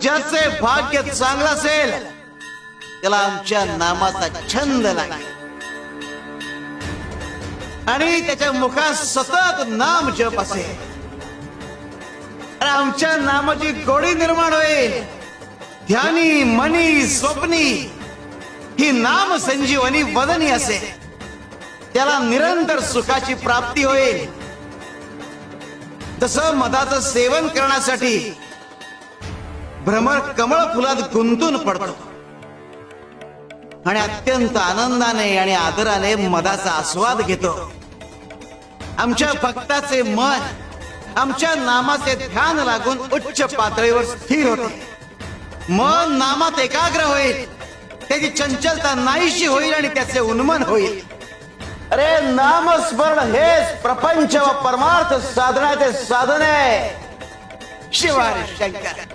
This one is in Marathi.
ज्याचे भाग्य चांगलं असेल त्याला आमच्या नामाचा छंद लागेल आणि त्याच्या मुखात सतत नाम जप असेल. आमच्या नामाची गोडी निर्माण होईल. ध्यानी मनी स्वप्नी ही नाम संजीवनी वदनी असेल. त्याला निरंतर सुखाची प्राप्ती होईल. तसं मधाचं सेवन करण्यासाठी भ्रमर कमळ फुलात गुंतून पडतो आणि अत्यंत आनंदाने आणि आदराने मधाचा आस्वाद घेतो. आमच्या भक्ताचे मन आमच्या नामाचे ध्यान लागून उच्च पातळीवर स्थिर होते. मन नामात एकाग्र होईल. त्याची चंचलता नाहीशी होईल आणि त्याचे उन्मन होईल. अरे नामस्मरण हेच प्रपंच व परमार्थ साधनाचे साधन आहे. शिवाय शंकर.